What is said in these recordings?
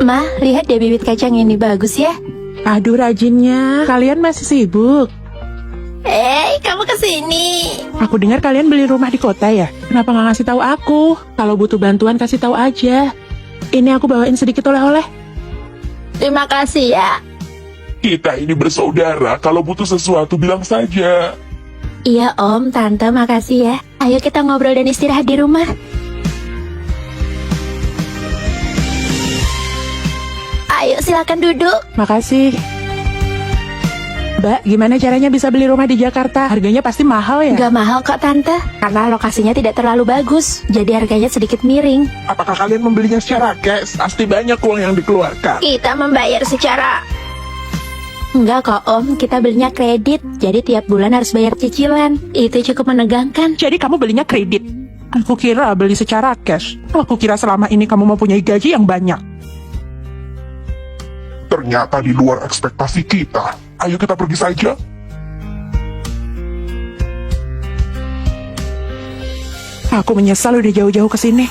Ma, lihat deh bibit kacang ini bagus ya. Aduh rajinnya, kalian masih sibuk. Kamu kesini. Aku dengar kalian beli rumah di kota ya? Kenapa nggak ngasih tahu aku? Kalau butuh bantuan kasih tahu aja. Ini aku bawain sedikit oleh-oleh. Terima kasih ya. Kita ini bersaudara, kalau butuh sesuatu bilang saja. Iya Om, Tante, makasih ya. Ayo kita ngobrol dan istirahat di rumah. Ayo silakan duduk. Makasih. Mbak, gimana caranya bisa beli rumah di Jakarta? Harganya pasti mahal ya? Gak mahal kok Tante, karena lokasinya tidak terlalu bagus. Jadi harganya sedikit miring. Apakah kalian membelinya secara cash? Pasti banyak uang yang dikeluarkan. Kita membayar secara... Enggak kok Om, kita belinya kredit. Jadi tiap bulan harus bayar cicilan. Itu cukup menegangkan. Jadi kamu belinya kredit? Aku kira beli secara cash. Aku kira selama ini kamu mempunyai gaji yang banyak. Ternyata di luar ekspektasi kita. Ayo kita pergi saja. Aku menyesal udah jauh-jauh ke sini.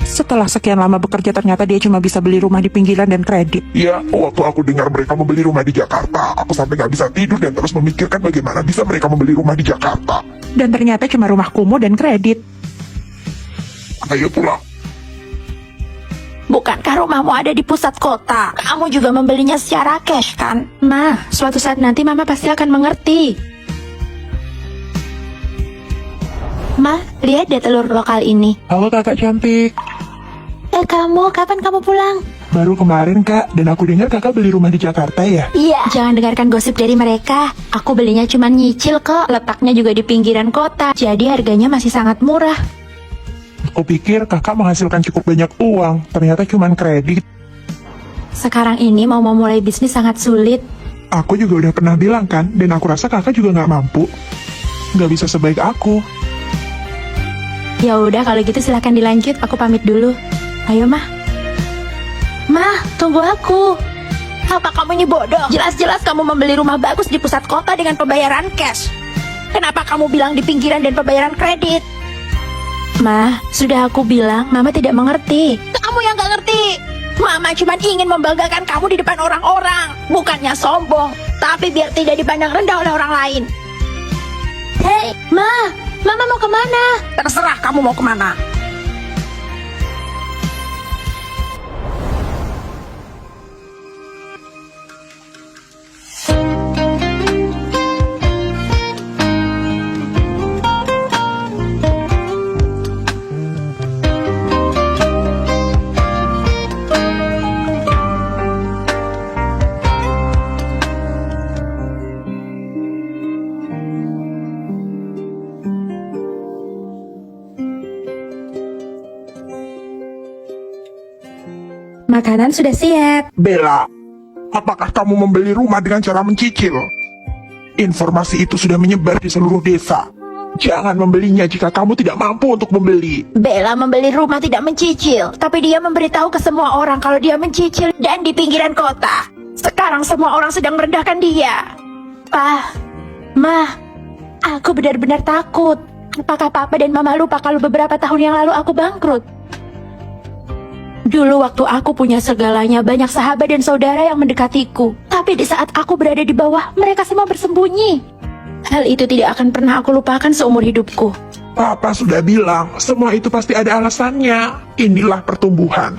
Setelah sekian lama bekerja, ternyata dia cuma bisa beli rumah di pinggiran dan kredit. Ya, waktu aku dengar mereka membeli rumah di Jakarta, aku sampai nggak bisa tidur dan terus memikirkan bagaimana bisa mereka membeli rumah di Jakarta. Dan ternyata cuma rumah kumuh dan kredit. Ayo pulang. Bukankah rumahmu ada di pusat kota? Kamu juga membelinya secara cash kan? Ma, suatu saat nanti Mama pasti akan mengerti. Ma, lihat deh telur lokal ini. Halo kakak cantik. Kamu, kapan kamu pulang? Baru kemarin kak, dan aku dengar kakak beli rumah di Jakarta ya? Iya. Jangan dengarkan gosip dari mereka. Aku belinya cuma nyicil kok. Letaknya juga di pinggiran kota. Jadi harganya masih sangat murah. Aku pikir kakak menghasilkan cukup banyak uang, ternyata cuma kredit. Sekarang ini mau memulai bisnis sangat sulit. Aku juga udah pernah bilang kan, dan aku rasa kakak juga nggak mampu. Nggak bisa sebaik aku. Ya udah kalau gitu silahkan dilanjut. Aku pamit dulu. Ayo mah. Mah, tunggu aku. Apa kamu ini bodoh? Jelas-jelas kamu membeli rumah bagus di pusat kota dengan pembayaran cash. Kenapa kamu bilang di pinggiran dan pembayaran kredit? Mah, sudah aku bilang, Mama tidak mengerti. Kamu yang gak ngerti. Mama cuma ingin membanggakan kamu di depan orang-orang. Bukannya sombong, tapi biar tidak dipandang rendah oleh orang lain. Hei, Ma, Mama mau kemana? Terserah kamu mau kemana. Makanan sudah siap. Bella, apakah kamu membeli rumah dengan cara mencicil? Informasi itu sudah menyebar di seluruh desa. Jangan membelinya jika kamu tidak mampu untuk membeli. Bella membeli rumah tidak mencicil, tapi dia memberitahu ke semua orang kalau dia mencicil dan di pinggiran kota. Sekarang semua orang sedang merendahkan dia. Pa, Ma, aku benar-benar takut. Apakah Papa dan Mama lupa kalau beberapa tahun yang lalu aku bangkrut? Dulu waktu aku punya segalanya, banyak sahabat dan saudara yang mendekatiku. Tapi di saat aku berada di bawah, mereka semua bersembunyi. Hal itu tidak akan pernah aku lupakan seumur hidupku. Papa sudah bilang, semua itu pasti ada alasannya. Inilah pertumbuhan.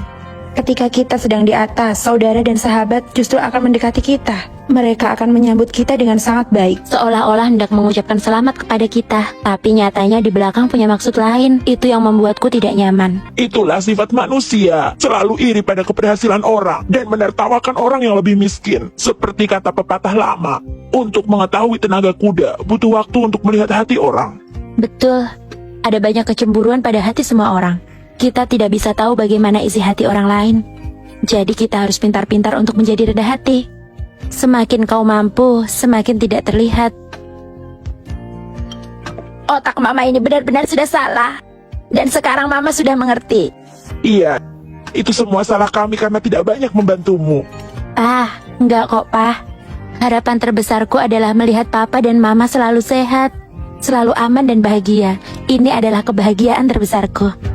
Ketika kita sedang di atas, saudara dan sahabat justru akan mendekati kita. Mereka akan menyambut kita dengan sangat baik, seolah-olah hendak mengucapkan selamat kepada kita. Tapi nyatanya di belakang punya maksud lain. Itu yang membuatku tidak nyaman. Itulah sifat manusia, selalu iri pada keberhasilan orang dan menertawakan orang yang lebih miskin. Seperti kata pepatah lama, untuk mengetahui tenaga kuda, butuh waktu untuk melihat hati orang. Betul, ada banyak kecemburuan pada hati semua orang. Kita tidak bisa tahu bagaimana isi hati orang lain. Jadi kita harus pintar-pintar untuk menjadi rendah hati. Semakin kau mampu, semakin tidak terlihat. Otak Mama ini benar-benar sudah salah. Dan sekarang Mama sudah mengerti. Iya, itu semua salah kami karena tidak banyak membantumu. Enggak kok, Pa. Harapan terbesarku adalah melihat Papa dan Mama selalu sehat. selalu aman dan bahagia. Ini adalah kebahagiaan terbesarku.